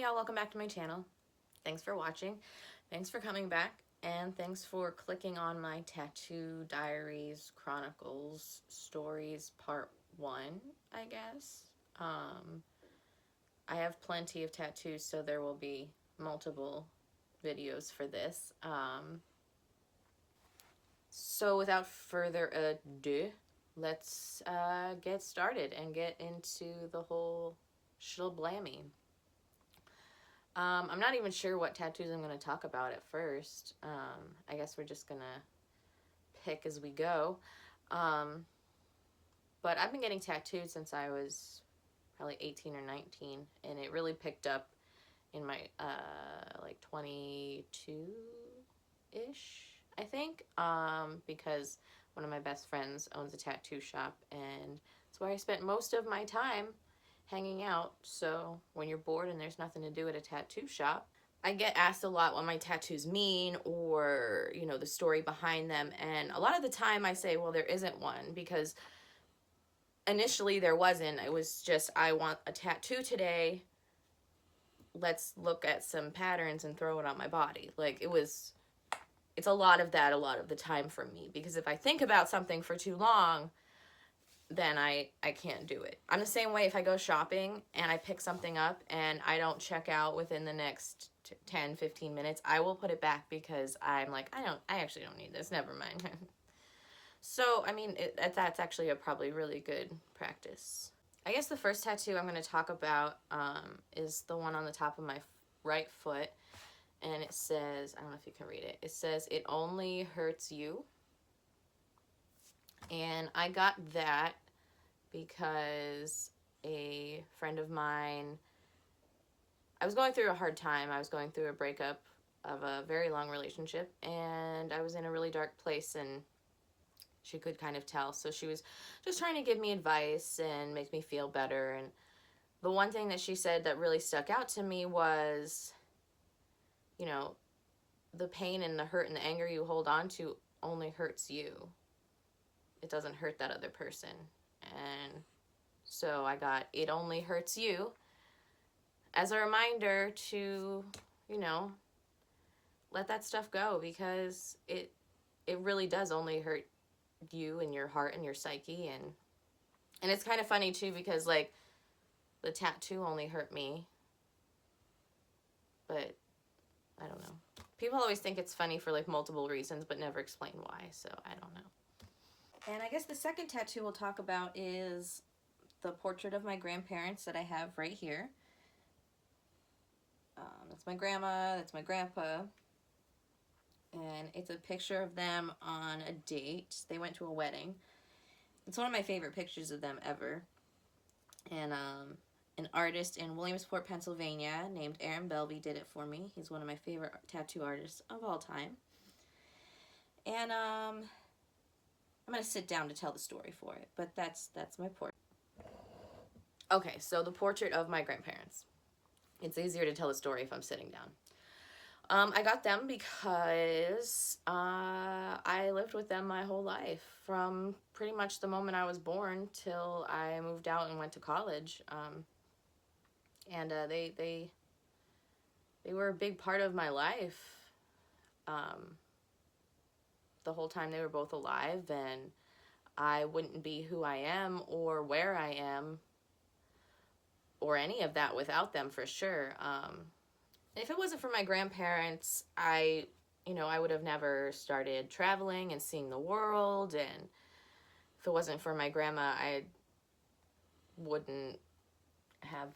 y'all, welcome back to my channel. Thanks for watching, thanks for coming back, and thanks for clicking on my Tattoo Diaries Chronicles Stories Part 1, I guess. I have plenty of tattoos, so there will be multiple videos for this. So without further ado, let's get started and get into the whole shilblammy. I'm not even sure what tattoos I'm going to talk about at first. I guess we're just going to pick as we go. But I've been getting tattooed since I was probably 18 or 19, and it really picked up in my like 22-ish, I think, because one of my best friends owns a tattoo shop, and that's where I spent most of my time hanging out. So when you're bored and there's nothing to do at a tattoo shop, I get asked a lot what my tattoos mean, or, you know, the story behind them. And a lot of the time I say, well, there isn't one, because initially there wasn't. It was just, I want a tattoo today. Let's look at some patterns and throw it on my body. Like, it's a lot of that a lot of the time for me, because if I think about something for too long, then I can't do it. I'm the same way if I go shopping and I pick something up and I don't check out within the next 10, 15 minutes, I will put it back, because I'm like, I actually don't need this, never mind. So, I mean, that's actually a probably really good practice. I guess the first tattoo I'm going to talk about is the one on the top of my right foot, and it says, I don't know if you can read it, it says, "It only hurts you." And I got that because a friend of mine, I was going through a hard time. I was going through a breakup of a very long relationship, and I was in a really dark place, and she could kind of tell. So she was just trying to give me advice and make me feel better. And the one thing that she said that really stuck out to me was, you know, the pain and the hurt and the anger you hold on to only hurts you. It doesn't hurt that other person. And so I got "It only hurts you" as a reminder to, you know, let that stuff go, because it really does only hurt you and your heart and your psyche. And it's kind of funny too, because like the tattoo only hurt me, but I don't know. People always think it's funny for like multiple reasons, but never explain why, so I don't know. And I guess the second tattoo we'll talk about is the portrait of my grandparents that I have right here. That's my grandma, that's my grandpa, and it's a picture of them on a date. They went to a wedding. It's one of my favorite pictures of them ever. And an artist in Williamsport, Pennsylvania named Aaron Belby did it for me. He's one of my favorite tattoo artists of all time. And I'm going to sit down to tell the story for it, but that's my portrait. Okay, so the portrait of my grandparents. It's easier to tell the story if I'm sitting down. I got them because I lived with them my whole life, from pretty much the moment I was born till I moved out and went to college. And they were a big part of my life the whole time they were both alive, and I wouldn't be who I am or where I am or any of that without them, for sure. If it wasn't for my grandparents, I would have never started traveling and seeing the world. And if it wasn't for my grandma, I wouldn't have,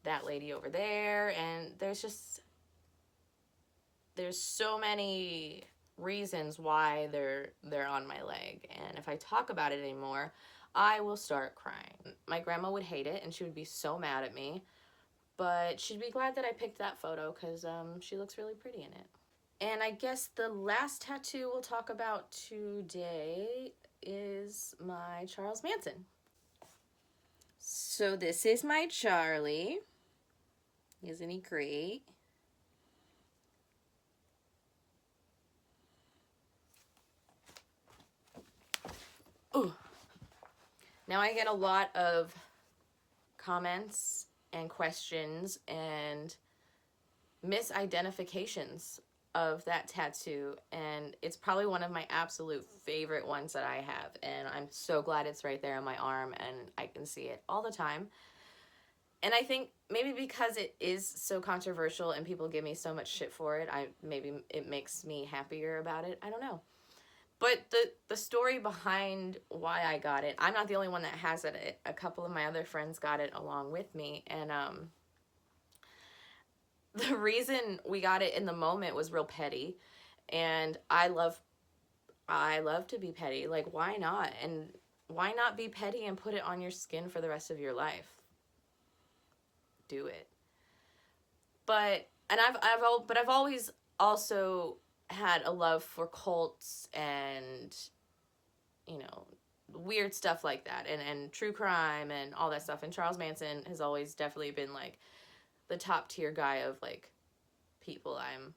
that lady over there. And there's so many reasons why they're on my leg. And if I talk about it anymore, I will start crying. My grandma would hate it, and she would be so mad at me. But she'd be glad that I picked that photo, because she looks really pretty in it. And I guess the last tattoo we'll talk about today is my Charles Manson. So this is my Charlie. Isn't he great? Ooh. Now I get a lot of comments and questions and misidentifications of that tattoo, and it's probably one of my absolute favorite ones that I have, and I'm so glad it's right there on my arm and I can see it all the time. And I think maybe because it is so controversial and people give me so much shit for it, maybe it makes me happier about it. I don't know. But the story behind why I got it, I'm not the only one that has it. A couple of my other friends got it along with me, and the reason we got it in the moment was real petty, and I love to be petty. Like, why not? And why not be petty and put it on your skin for the rest of your life? Do it. But I've always also had a love for cults and, you know, weird stuff like that, and true crime and all that stuff. And Charles Manson has always definitely been like the top tier guy of like people I'm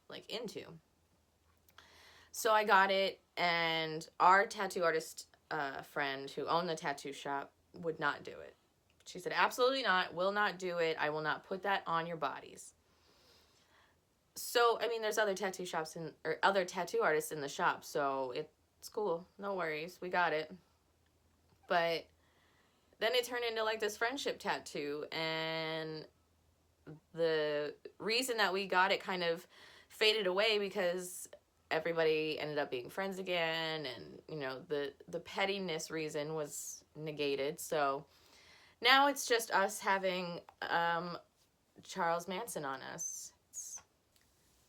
like into. So I got it, and our tattoo artist friend who owned the tattoo shop would not do it. She said, absolutely not, will not do it. I will not put that on your bodies. So, I mean, there's other tattoo shops or other tattoo artists in the shop, so it's cool. No worries. We got it. But then it turned into like this friendship tattoo, and the reason that we got it kind of faded away because everybody ended up being friends again, and, you know, the pettiness reason was negated. So now it's just us having Charles Manson on us.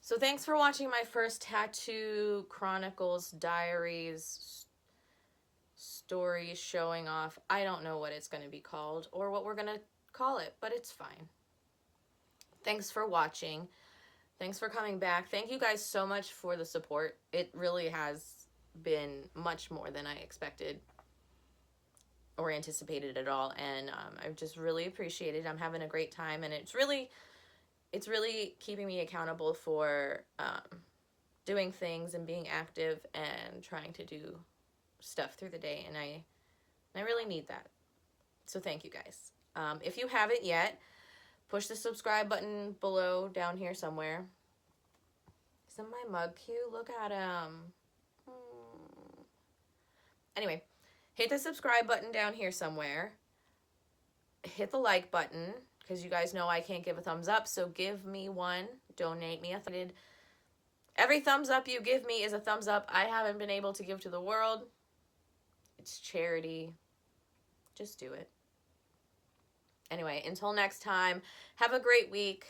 So thanks for watching my first Tattoo Chronicles Diaries story showing off. I don't know what it's going to be called or what we're going to call it, but it's fine. Thanks for watching. Thanks for coming back. Thank you guys so much for the support. It really has been much more than I expected or anticipated at all, and I just really appreciate it. I'm having a great time, and it's really keeping me accountable for doing things and being active and trying to do stuff through the day, and I really need that. So thank you guys. If you haven't yet, push the subscribe button below down here somewhere. Isn't my mug cute? Look at him. Anyway, hit the subscribe button down here somewhere. Hit the like button, because you guys know I can't give a thumbs up, so give me one. Donate me a thumbs. Every thumbs up you give me is a thumbs up I haven't been able to give to the world. It's charity. Just do it. Anyway, until next time, have a great week.